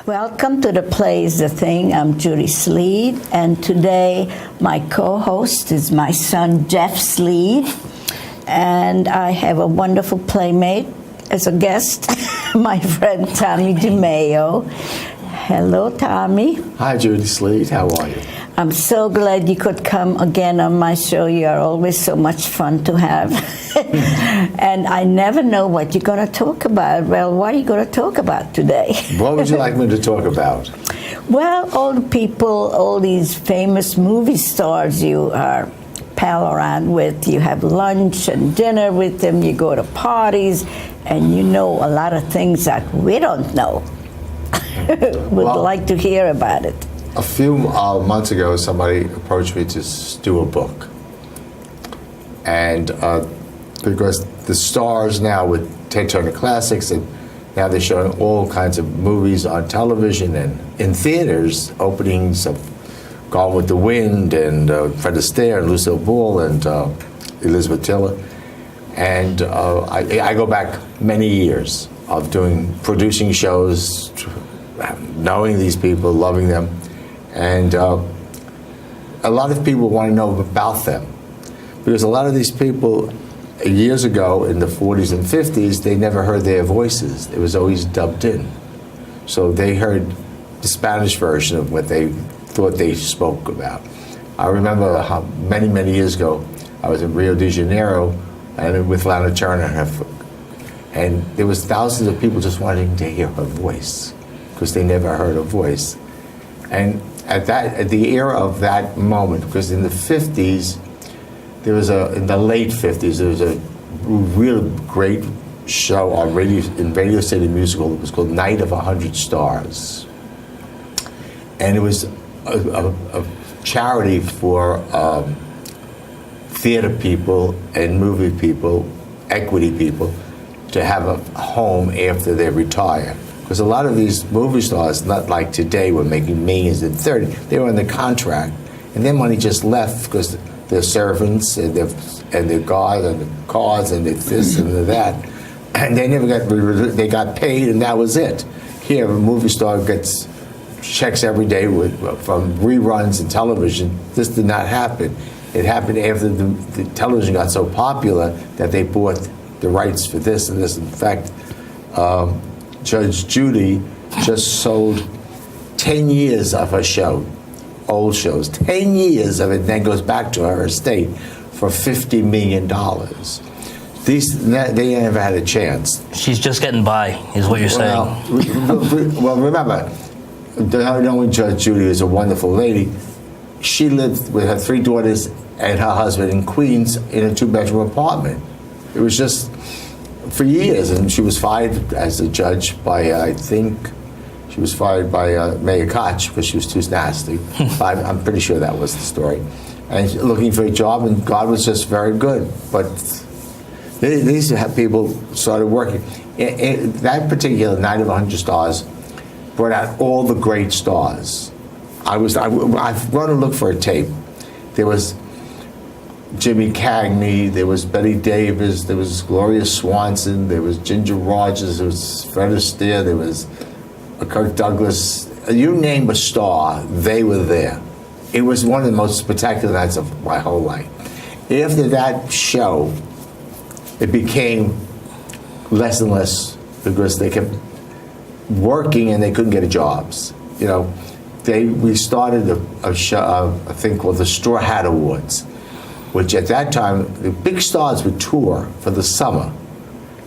Welcome to The Play is the Thing. I'm Judy Sleed, and today my co-host is my son Jeff Sleed, and I have a wonderful playmate as a guest, my friend Tommy DeMaio. Hello, Tommy. Hi, Judy Sleed. How are you? I'm so glad you could come again on my show. You are always so much fun to have. And I never know what you're going to talk about. Well, what are you going to talk about today? What would you like me to talk about? Well, all the people, all these famous movie stars you are pal around with, you have lunch and dinner with them, you go to parties, and you know a lot of things that we don't know. Would like to hear about it. A few months ago, somebody approached me to do a book. And because the stars now with Ted Turner Classics, and now they're showing all kinds of movies on television and in theaters, openings of Gone with the Wind and Fred Astaire and Lucille Ball and Elizabeth Taylor. And I go back many years of producing shows, knowing these people, loving them. And a lot of people want to know about them. Because a lot of these people, years ago in the 40s and 50s, they never heard their voices. It was always dubbed in. So they heard the Spanish version of what they thought they spoke about. I remember how many, many years ago, I was in Rio de Janeiro and with Lana Turner, and there was thousands of people just wanting to hear her voice because they never heard her voice. And at the era of that moment, because in the 50s, in the late 50s, there was a real great show on in Radio City Musical. It was called Night of 100 Stars. And it was a charity for theater people and movie people, equity people, to have a home after they retire. Because a lot of these movie stars, not like today, were making millions in 30. They were on the contract, and their money just left because their servants and their guards and the cars and this and that, and they never they got paid, and that was it. Here, a movie star gets checks every day from reruns and television. This did not happen. It happened after the television got so popular that they bought the rights for this and this. In fact, Judge Judy just sold 10 years of her show, old shows, 10 years of it, and then goes back to her estate for $50 million. They never had a chance. She's just getting by, is what you're saying. Well, remember, knowing Judge Judy is a wonderful lady. She lived with her 3 daughters and her husband in Queens in a 2-bedroom apartment. It was just for years, and she was fired as a judge by, I think, she was fired by Mayor Koch because she was too nasty. I'm pretty sure that was the story. And looking for a job, and God was just very good. But these people started working. That particular Night of 100 Stars brought out all the great stars. I've run and looked for a tape. There was Jimmy Cagney, there was Betty Davis, there was Gloria Swanson, there was Ginger Rogers, there was Fred Astaire, there was Kirk Douglas. You name a star, they were there. It was one of the most spectacular nights of my whole life. After that show, it became less and less because they kept working and they couldn't get jobs. You know, we started a thing called the Straw Hat Awards, which at that time, the big stars would tour for the summer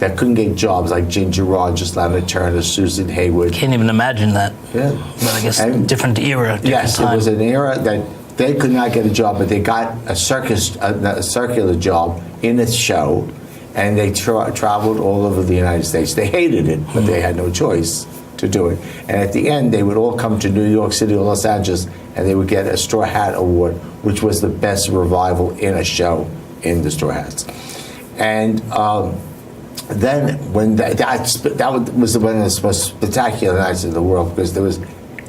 that couldn't get jobs, like Ginger Rogers, Lana Turner, Susan Hayward. Can't even imagine that. Yeah. But I guess different era, different yes, time. It was an era that they could not get a job, but they got a circular job in a show, and they traveled all over the United States. They hated it, but they had no choice to do it. And at the end, they would all come to New York City or Los Angeles, and they would get a Straw Hat Award, which was the best revival in a show in the Straw Hats. And then when that was one of the most spectacular nights in the world, because there was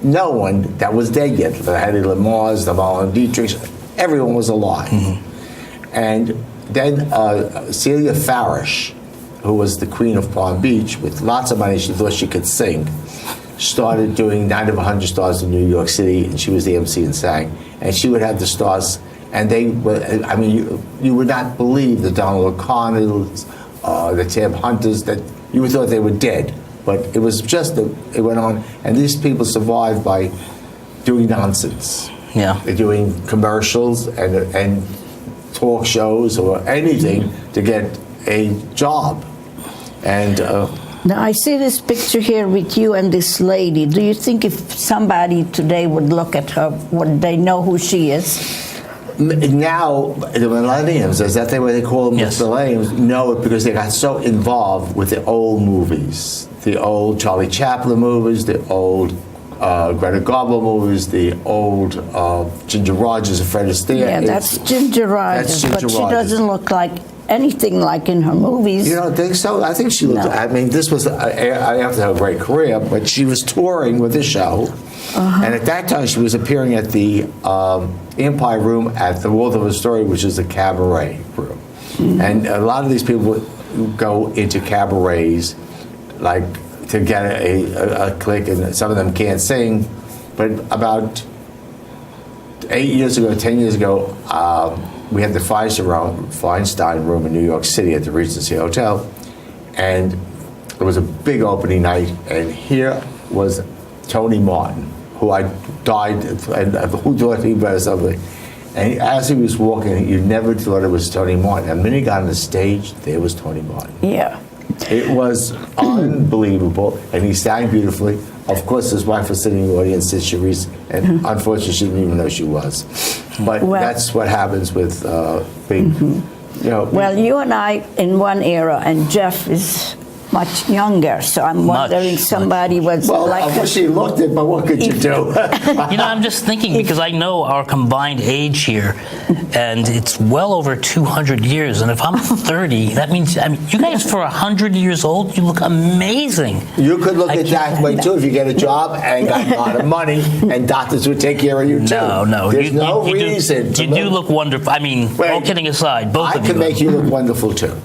no one that was dead yet. The Hedy Lamars, the Marlon Dietrichs, everyone was alive. And then Celia Farish, who was the queen of Palm Beach, with lots of money, she thought she could sing. started doing Night of 100 Stars in New York City, and she was the MC and sang. And she would have the stars, and they were, I mean, you would not believe the Donald O'Connors, the Tab Hunters, that you would thought they were dead. But it was just, it went on, and these people survived by doing nonsense. Yeah. They're doing commercials and talk shows or anything to get a job. And now I see this picture here with you and this lady. Do you think if somebody today would look at her, would they know who she is? now, the millenniums, is that what they call them? Yes. Millenniums, know it because they got so involved with the old movies. The old Charlie Chaplin movies, the old Greta Garbo movies, the old Ginger Rogers and Fred Astaire. Yeah, that's Ginger Rogers, but she doesn't look like anything like in her movies. You don't think so? I think she looked. No. I mean, this was after her great career, but she was touring with the show, and at that time she was appearing at the Empire Room at the Waldorf Astoria, which is a cabaret room, and a lot of these people would go into cabarets, like to get a click, and some of them can't sing, but about 8 years ago, 10 years ago. We had the Feinstein Room in New York City at the Regency Hotel, and it was a big opening night, and here was Tony Martin, who I died, and who thought he was something. And as he was walking, you never thought it was Tony Martin. And the minute he got on the stage, there was Tony Martin. Yeah. It was unbelievable, and he sang beautifully. Of course, his wife was sitting in the audience, Cherise, and unfortunately, she didn't even know she was. But that's what happens with being, you know. Well, you and I in one era, and Jeff is much younger, so I'm wondering somebody was Well, like. I wish he looked it, but what could you do? You know, I'm just thinking because I know our combined age here, and it's well over 200 years. And if I'm 30, that means you guys for 100 years old, you look amazing. You could look at that way too if you get a job and got a lot of money, and doctors would take care of you too. No, There's no reason. You do look wonderful. I mean, all kidding aside, both of you. I can make you look wonderful too.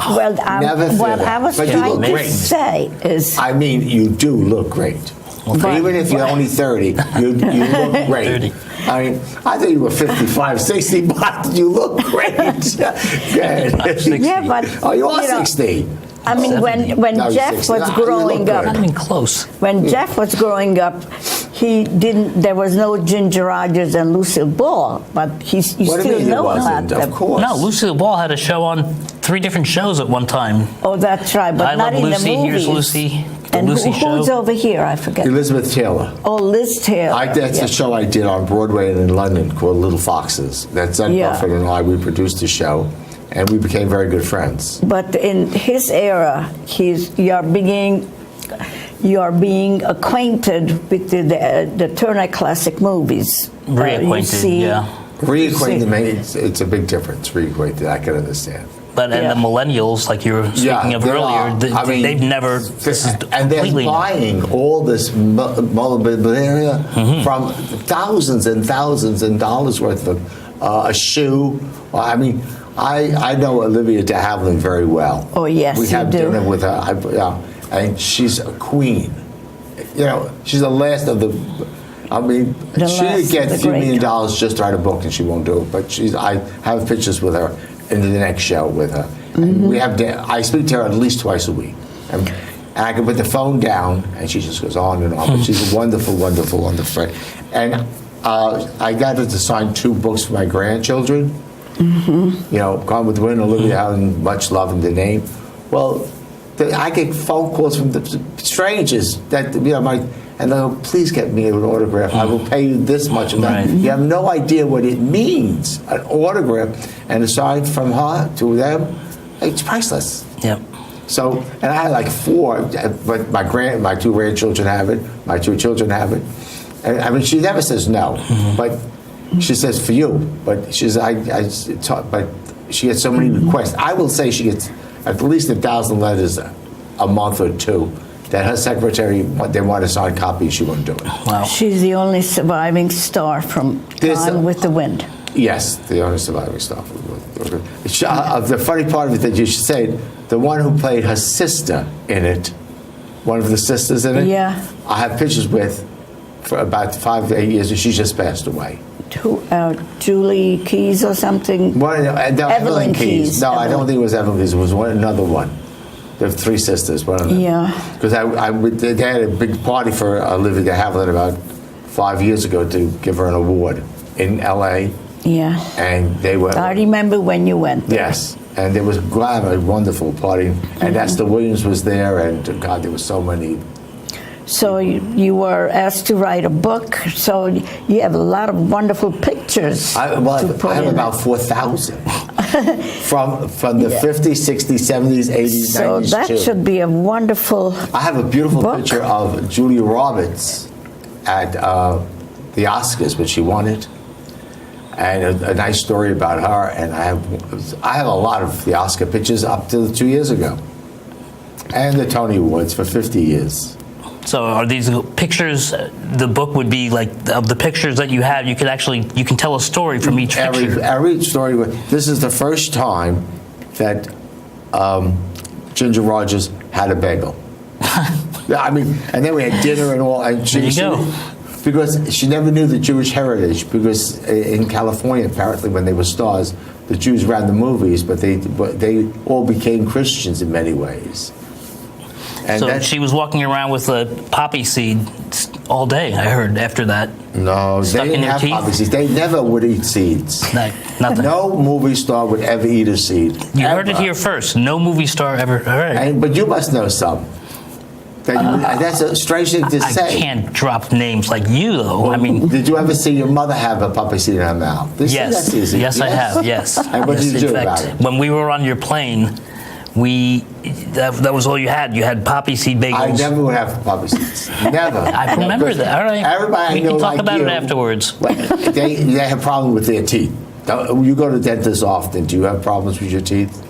Well, Never feel what that. I was But you trying look to great. say is. I mean, you do look great. But- Even if you're only 30, you look great. 30. I mean, I thought you were 55, 60, but you look great. I'm 60. Yeah, but Oh, you are know, 60. I mean, 70. when No, you're Jeff 60. was No, you look growing good. up, Not even close. when Jeff was growing up, he didn't. There was no Ginger Rogers and Lucille Ball, but What you do you still mean know it about wasn't? them. Of course. No, Lucille Ball had a show on 3 different shows at one time. Oh, that's right, but I not Love in Lucy, the movies. Here's Lucy, the And Lucy who's show. over here? I forget. Elizabeth Taylor. Oh, Liz Taylor. That's yeah. a show I did on Broadway and in London called Little Foxes. That's Ed Yeah. Buffett and I, we produced the show, and we became very good friends. But in his era, you're being acquainted with the Turner Classic Movies. You Reacquainted, see- yeah. Reacquainted, it's a big difference. Reacquainted, I can understand. But and Yeah. the millennials, like you were speaking of they earlier, are. I mean, they've never. This is and they're completely new. buying all this memorabilia from thousands and thousands and dollars worth of a shoe. I mean, I know Olivia de Havilland very well. Oh, yes, we you have do. dinner with her, and she's a queen. You know, she's the last of the. I mean, The she last could of get the $3 million great. just to write a book, and she won't do it. But I have pictures with her in the next show with her. And we have. I speak to her at least twice a week, and I can put the phone down, and she just goes on and on. But she's a wonderful, wonderful, wonderful friend. And I got her to sign 2 books for my grandchildren. You know, Gone with the Wind, Olivia Howland, Much Love in the Name. Well, I get phone calls from the strangers that and they'll go, please get me an autograph. I will pay you this much. And Right. you have no idea what it means, an autograph. And aside from her to them, it's priceless. Yep. So, and I had like 4, but my 2 grandchildren have it, my 2 children have it. And I mean, she never says no, but she says for you. But she's, but she gets so many requests. I will say she gets at least 1,000 letters a month or 2 that her secretary, they want to sign copies, she won't do it. Wow. She's the only surviving star from Gone with the Wind. Yes, the only surviving stuff. The funny part of it that you should say, the one who played her sister in it one of the sisters in it. Yeah. I have pictures with for about 5 to 8 years, and she just passed away. Julie Keys or something. No, Evelyn Keys. No, I Evelyn. don't think it was Evelyn Keys. It was another one. There were 3 sisters. One of them. Yeah. Because they had a big party for Olivia de Havilland about 5 years ago to give her an award in L.A. Yeah. And they were. I remember when you went there. Yes. And it was a wonderful party. And Esther Williams was there, and God, there were so many. So you were asked to write a book. So you have a lot of wonderful pictures. I have about 4,000 from the 50s, 60s, 70s, 80s, So 90s that too. should be a wonderful. I have a beautiful book. picture of Julia Roberts at the Oscars when she won it, and a nice story about her. And I have a lot of the Oscar pictures up to 2 years ago, and the Tony Awards for 50 years. So are these pictures? The book would be like of the pictures that you have. You can tell a story from each picture. Every story. This is the first time that Ginger Rogers had a bagel. I mean, and then we had dinner and all. And There you go. Because she never knew the Jewish heritage. Because in California, apparently, when they were stars, the Jews ran the movies, but they all became Christians in many ways. And So she was walking around with a poppy seed all day, I heard, after that. No, Stuck they in didn't your have teeth? poppy seeds. They never would eat seeds. No, nothing. No movie star would ever eat a seed. You heard it Ever. here first. No movie star ever. All right. But you must know some. That's a strange thing to I say. can't drop names like you, though. I mean, Did you ever see your mother have a poppy seed in her mouth? yes. That's easy. Yes, I have. Yes. And what Yes, did you in do about fact, it? when we were on your plane, that was all you had. You had poppy seed bagels. I never would have poppy seeds. Never. I remember that. All right. Everybody We I know can talk like about you, it afterwards. They have a problem with their teeth. You go to the dentist often. Do you have problems with your teeth?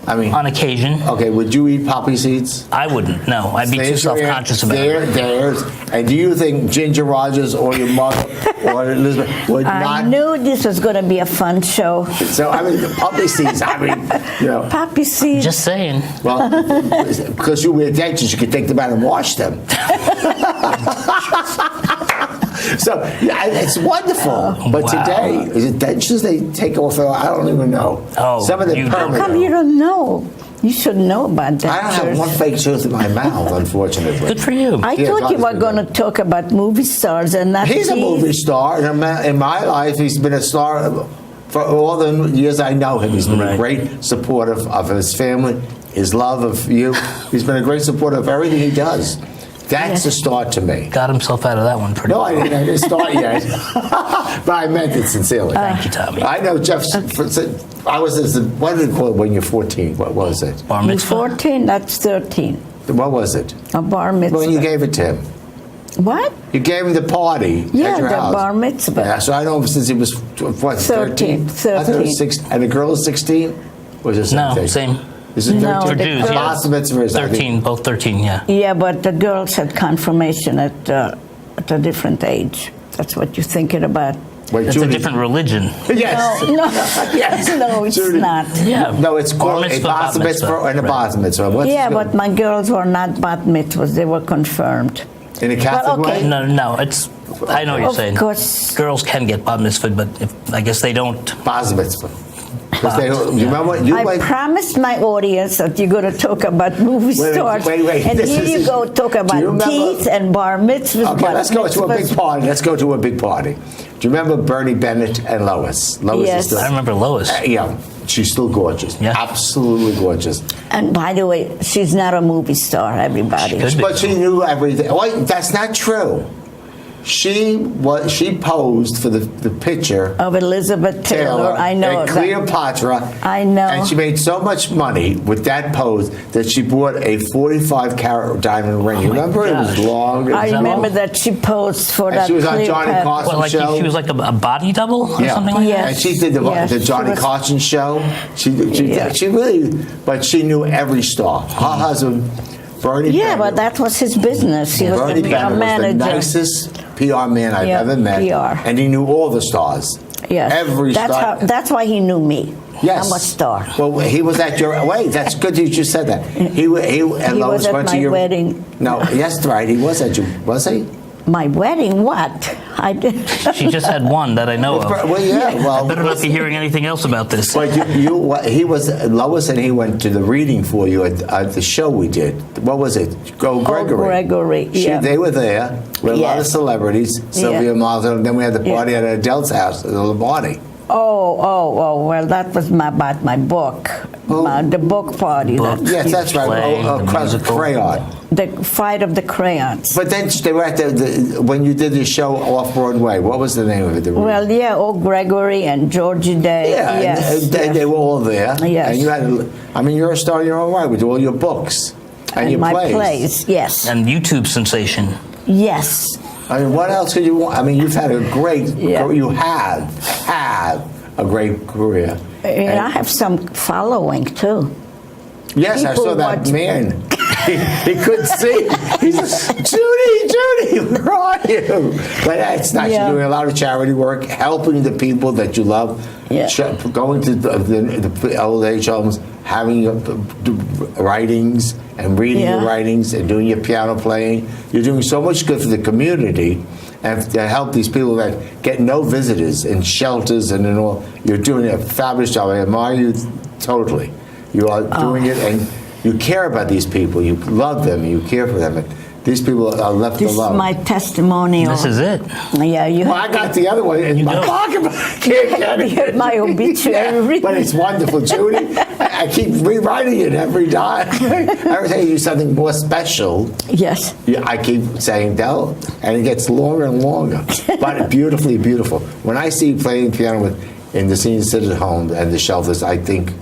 I mean, On occasion. okay, would you eat poppy seeds? I wouldn't. No, I'd be too There's your self-conscious about answer. it. There's. And do you think Ginger Rogers or your mother or Elizabeth would I not? knew this was going to be a fun show. So I mean, the poppy seeds. I mean, you know. Poppy seeds. Just saying. Well, because you wear dentures, you can take them out and wash them. So yeah, it's wonderful. But Wow. today, is it dentures they take off? I don't even know. Oh, some of the you don't How permanent. come you don't know? You should know about that. I don't have one fake tooth in my mouth, unfortunately. Good for you. I Yeah, thought God you were is going to good. talk about movie stars and not He's a teeth. movie star. In my life, he's been a star for all the years I know him. He's been a Right. great supporter of his family, his love of you. He's been a great supporter of everything he does. That's a star to me. Got himself out of that one pretty No, well. I didn't start yet. But I meant it sincerely. Thank you, Tommy. I know Jeff. I was. What did they call it when you're 14? What was it? Bar You're mitzvah. 14, that's 13. What was it? A bar mitzvah. When you gave it to him. What? You gave him the party Yeah, at your the house. bar mitzvah. Yeah, so I know him since he was, what, 13? 13. I thought it was 6. And the girl is 16? Or is it the No, same thing? same. Is it 13? No, For the Jews, girl- yeah. Bar mitzvah is, I think- 13, both 13, yeah. Yeah, but the girls had confirmation at a different age. That's what you're thinking about. Wait, It's Judy. a different religion. Yes. No, no, Yes. no, it's Judy. not. Yeah. No, it's Bar called a mitzvah, bar mitzvah and a Right. bar mitzvah. What's Yeah, the- but my girls were not bat mitzvahs. They were confirmed. in a Catholic Well, okay. way? No, it's. I know what you're Of saying. course. Girls can get bar mitzvah, but I guess they don't. Bar mitzvah. 'Cause they don't- you remember what you I went? promised my audience that you're going to talk about movie Wait, stars. wait. And This here you is- go, talk do you about remember- teeth and bar mitzvahs. Okay, bat let's go to a big mitzvahs. party. Let's go to a big party. Do you remember Bernie Bennett and Lois? Lois Yes. is still, I remember Lois. yeah, she's still gorgeous. Yeah. Absolutely gorgeous. And by the way, she's not a movie star, everybody. She could be. But she knew everything. Wait, that's not true. She posed for the picture Of Elizabeth Taylor, I know. and that. Cleopatra. I know. And she made so much money with that pose that she bought a 45-carat diamond ring. You remember? It was gosh. long. I Is that remember all? that she posed for And that she was on Johnny Cleopatra. Carson Well, like show. she was like a body double or Yeah. something like Yes. And she did the Yes, Johnny she was- Carson show. She Yeah. really, but she knew every star. Her husband, Bernie Yeah, Bennett. but that was his business. He was Bernie the PR Bennett was the manager. nicest PR man I've Yeah, ever met. PR. And he knew all the stars. Yes. Every that's star. that's why he knew me. Yes. I'm a star. Well, he was at your. Wait, that's good that you just said that. He and Lois was at went to my your wedding. No, yes, right. He was at you. Was he? My wedding? What? I did. She just had one that I know of. Well, yeah. Well, Better not be hearing anything else about this. But he was Lois, and he went to the reading for you at the show we did. What was it? Gregory. Gregory, yeah. They were there with a lot of Yes. celebrities. Sylvia Yeah. Martha, and then we had the party at Adele's house, the party. Oh, well, that was about my book. The book party. Book. Yes, that's right. Play, the musical. Crayon. The Fight of the Crayons. But then they were at when you did the show off Broadway. What was the name of it? Well, yeah, Gregory and Georgie Day. yeah, Yes. and they were all there. Yes. And you had, I mean, you're a star in your own right with all your books and your my plays. yes. And YouTube sensation. Yes. I mean, what else could you want? I mean, you've had a great, Yeah. you have a great career. And I have some following, too. Yes, I people saw that watch- man. He couldn't see. He's Judy, where are you? But that's nice. Yeah. You're doing a lot of charity work, helping the people that you love, Yeah. going to the old age homes, having your writings and reading your Yeah. writings and doing your piano playing. You're doing so much good for the community and to help these people that get no visitors in shelters and in all. You're doing a fabulous job. I admire you totally. You are doing it, and you care about these people. You love them. You care for them. And these people are left This alone. is my testimonial. This is it. Yeah, you Well, I got the other one in my don't. pocket, but I can't get it. my obituary. But it's wonderful, Judy. I keep rewriting it every time. Every time you do something more special, Yes. I keep saying Del, and it gets longer and longer. But beautifully beautiful. When I see you playing piano in the senior citizen homes and the shelters, I think,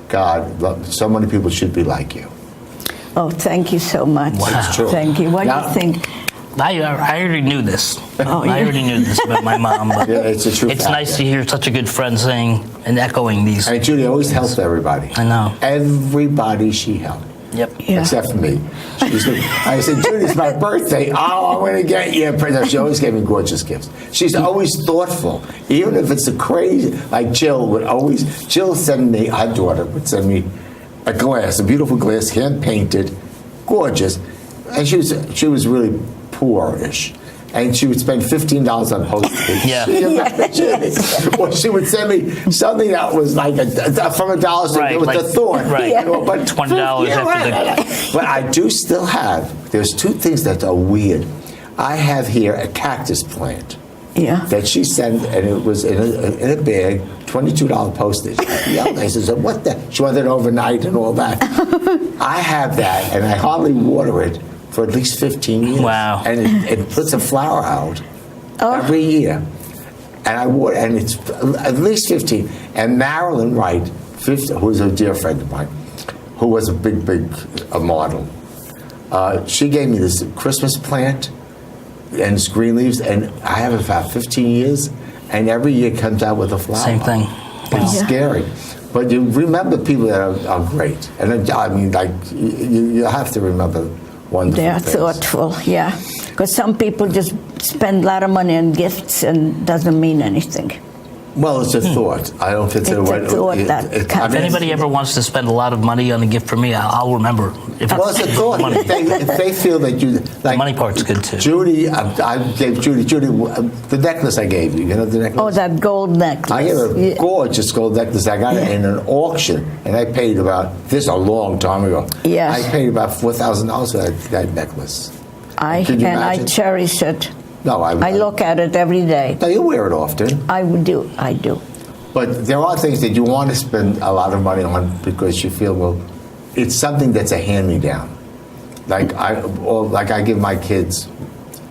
God, so many people should be like you. Oh, thank you so much. Wow. It's true. Thank you. What Now- do you think? I already knew this. Oh, I yeah. already knew this about my mom. But Yeah, it's a true It's fact, nice yeah. to hear such a good friend saying and echoing these. And Judy always helps everybody. I know. Everybody she helped. Yep. Yeah. Except for me. I said, Judy, it's my birthday. Oh, I'm going to get you a present. She always gave me gorgeous gifts. She's always thoughtful. Even if it's a crazy, like Jill send me, our daughter would send me a glass, a beautiful glass, hand painted, gorgeous. And she was really poor-ish. And she would spend $15 on postage. Yeah. Or she would send me something that was like from a dollar store Right, with like- a thorn. right. You know, but $20 Yeah, after right. But I do still have. There's two things that are weird. I have here a cactus plant Yeah. that she sent, and it was in a bag, $22 postage. I said, "What the?" She wanted it overnight and all that. I have that, and I hardly water it for at least 15 years. Wow. And it puts a flower out Oh. every year. And I water, and it's at least 15. And Marilyn Wright, who's a dear friend of mine, who was a big model, she gave me this Christmas plant and it's green leaves, and I have it for about 15 years, and every year it comes out with a flower. Same thing. It's Yeah. scary. But you remember people that are great. And I mean, like, you have to remember wonderful They're things. thoughtful, yeah. Because some people just spend a lot of money on gifts and doesn't mean anything. Well, it's a thought. I don't consider It's a what thought that I counts. If mean, anybody ever wants to spend a lot of money on a gift for me, I'll remember. If Well, it's a thought. money. If they feel that you The like money part's good too. Judy, I gave Judy the necklace I gave you. You know the necklace. Oh, that gold necklace. I gave her a Yeah. gorgeous gold necklace. I got it in an auction, and I paid this a long time ago. Yes. I paid about $4,000 for that necklace. I Could you and I imagine? cherish it. No, I look at it every day. No, you wear it often, I do. but there are things that you want to spend a lot of money on because you feel, well, it's something that's a hand-me-down. Like I give my kids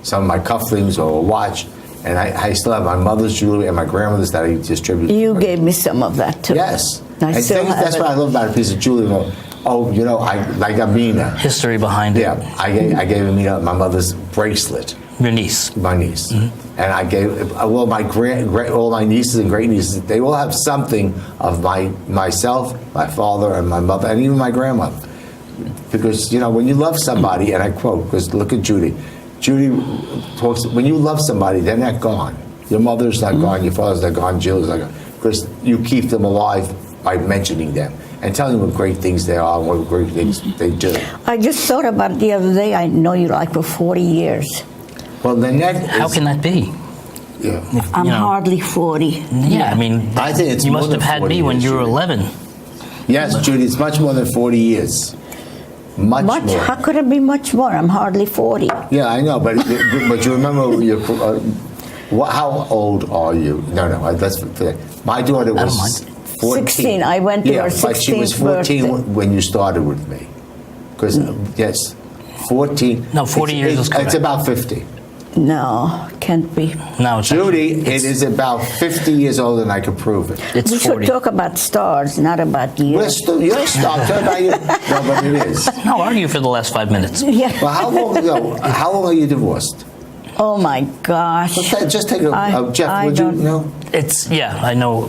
some of my cufflinks or a watch, and I still have my mother's jewelry and my grandmother's that I distribute. You gave me some of that too. Yes. I And still things- have that's it. what I love about a piece of jewelry. Oh, you know, I like Amina. History behind it. Yeah, I gave Amina my mother's bracelet, Your niece. my niece, and I gave all my all my nieces and great nieces. They all have something of myself, my father, and my mother, and even my grandmother. Because when you love somebody, and I quote, because look at Judy. Judy talks. When you love somebody, they're not gone. Your mother's not gone. Your father's not gone. Jill's not gone. Because you keep them alive by mentioning them and telling them what great things they are and what great things they do. I just thought about it the other day. I know you like for 40 years. Well, Nanette How is, can that be? yeah. I'm You know. hardly 40. Yeah, I mean, I think it's you more must than have had 40 me when years, you were Judy. 11. Yes, Judy, it's much more than 40 years. Much more. How could it be much more? I'm hardly 40. Yeah, I know, but you remember your. How old are you? No, that's my daughter I don't was mind. 14. 16. I went to Yeah, her but she was 16th 14 birthday. when you started with me. Because yes, 14. No, 40 years is correct. It's about 50. No, can't be. No, it's Judy, actually- it is about 50 years old, and I can prove it. It's We 40. should talk about stars, not about you. You're stop. Talk about you. No, but it is. No, argue for the last 5 minutes. Yeah. Well, how long ago? How long are you divorced? Oh my gosh. Just take a Jeff. I Would you don't- know? It's, yeah, I know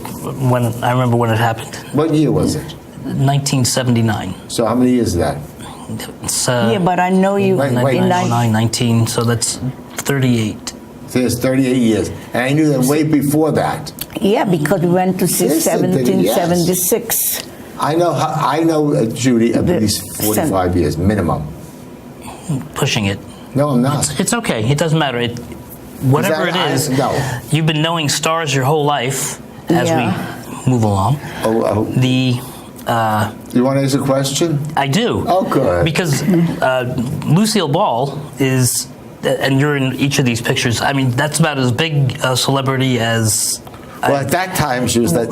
when, I remember when it happened. What year was it? 1979. So how many years is that? It's, Yeah, but I know you Wait, wait. in 9, 19, so that's 38. There's 38 years, and I knew that way before that. Yeah, because we went to see Yes, it did, 1776. I know, Judy, at The least 45 years minimum. Pushing it. No, I'm not. It's okay. It doesn't matter. Whatever it is, No. you've been knowing stars your whole life as Yeah. we move along. Oh, The you want to ask a question? I do. Oh, good. Because Lucille Ball is, and you're in each of these pictures. I mean, that's about as big a celebrity as. Well, at that time, she was that.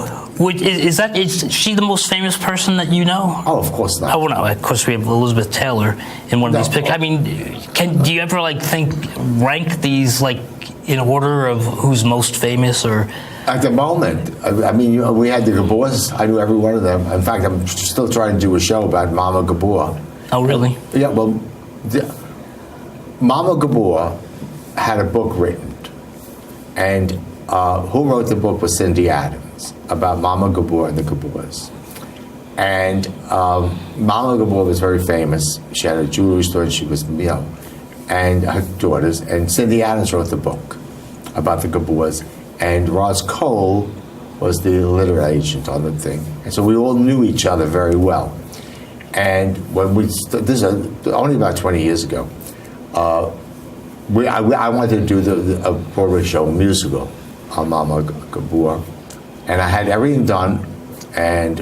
Is she the most famous person that you know? Oh, of course not. Oh, no, of course we have Elizabeth Taylor in one of No. these pictures. I mean, do you ever rank these in order of who's most famous or? At the moment, I mean, we had the Gabors. I knew every one of them. In fact, I'm still trying to do a show about Mama Gabor. Oh, really? Yeah, well, Mama Gabor had a book written, and who wrote the book was Cindy Adams about Mama Gabor and the Gabors. And Mama Gabor was very famous. She had a jewelry store, and she was, and her daughters. And Cindy Adams wrote the book about the Gabors, and Roz Cole was the literary agent on the thing. And so we all knew each other very well. And when this is only about 20 years ago, I wanted to do a Broadway show, a musical on Mama Gabor, and I had everything done, and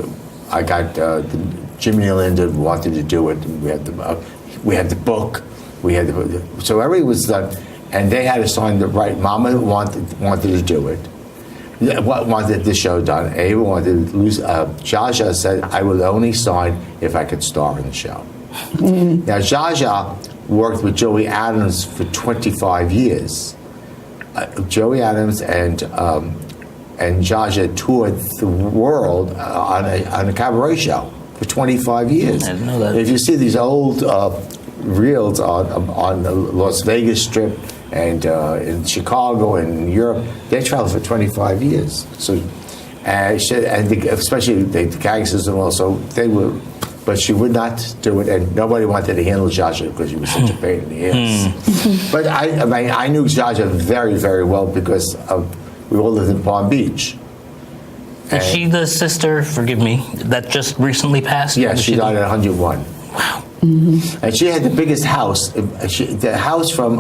I got Jimmy Nealon wanted to do it. And we had the book, so everything was done, and they had to sign the right. Mama wanted to do it. Wanted the show done. Ava wanted to lose. Jaja said, I would only sign if I could star in the show. Now, Jaja worked with Joey Adams for 25 years. Joey Adams and Jaja toured the world on a cabaret show for 25 years. I didn't know that. If you see these old reels on the Las Vegas Strip and in Chicago and Europe, they traveled for 25 years. So, especially the gangsters and all, so they were. But she would not do it, and nobody wanted to handle Jaja because she was such a pain in the ass. But I knew Jaja very, very well because we all lived in Palm Beach. Is she the sister, forgive me, that just recently passed? Yes, Was she died at 101. Wow. And she had the biggest house. The house from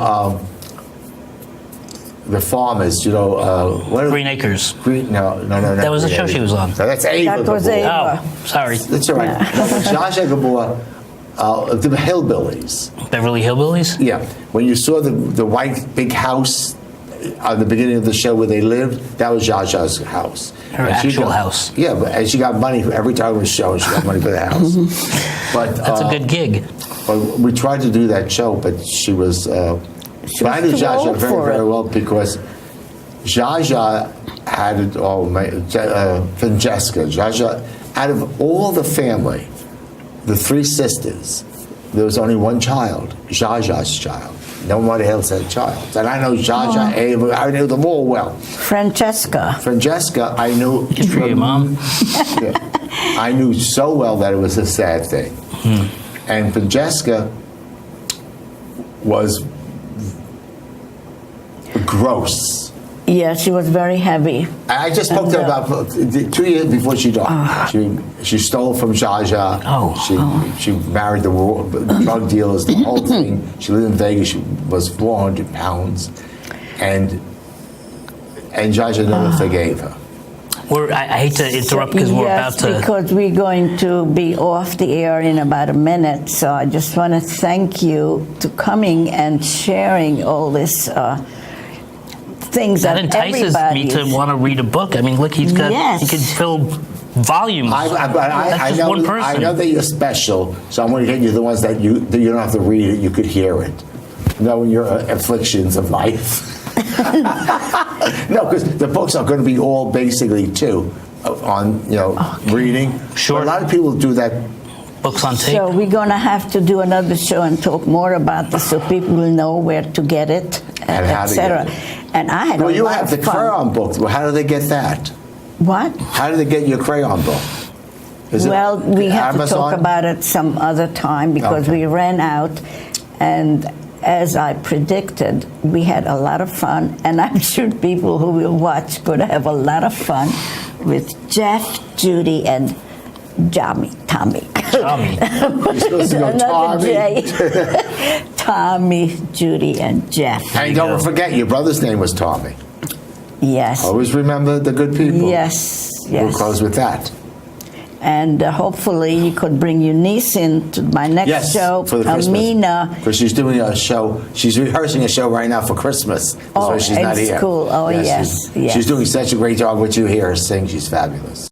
the farmers, Green Acres. No. That was the show she was on. No, that's Ava. That was Gabor. Ava. Oh, sorry. That's all right. Jaja Gabor, the Hillbillies. Beverly Hillbillies? Yeah. When you saw the white big house at the beginning of the show where they lived, that was Jaja's house. Her And she actual got- house. Yeah, and she got money for every time it was shown. She got money for the house. But That's a good gig. But we tried to do that show, but she was. She but I was knew too Jaja old very, for very it. well because Jaja had it all. Francesca, Jaja, out of all the family, the three sisters, there was only one child, Jaja's child. No one else had a child. And I know Jaja, Ava, I knew them all well. Francesca. Francesca, I knew. Good for you, Mom. Yeah. I knew so well that it was a sad thing. And Francesca was gross. Yeah, she was very heavy. I just spoke to her about 2 years before she died. She stole from Jaja. She married the drug dealers, the whole thing. She lived in Vegas. She was 400 pounds, and Jaja never forgave her. I hate to interrupt because we're about to. Yes, because we're going to be off the air in about a minute. So I just want to thank you to coming and sharing all this things That entices me to want to read a book. I mean, look, he's got. Yes. He could fill volumes. That's just one person. I know that you're special, so I'm going to get you the ones that you don't have to read it. You could hear it, knowing your afflictions of life. No, because the books are going to be all basically too on reading. Sure. But a lot of people do that. Books on tape. So we're going to have to do another show and talk more about this, so people will know where to get it, And how to get etc. it. And I had Well, a you lot have of the fun. crayon book. Well, how do they get that? What? How do they get your crayon book? Is it Well, we have to Amazon? talk about it some other time because Okay. we ran out, and as I predicted, we had a lot of fun, and I'm sure people who will watch could have a lot of fun with Jeff, Judy, and Tommy. Tommy. You're supposed to go Another Tommy. J. Tommy, Judy, and Jeff. And don't forget, your brother's name was Tommy. Yes. Always remember the good people. Yes. We'll Yes. close with that. And hopefully you could bring your niece in to my next Yes, show, for the Christmas. Amina. Because she's doing a show. She's rehearsing a show right now for Christmas. That's why she's not it's here. cool. Oh, yes, yes. She's doing such a great job. What you hear her sing, she's fabulous.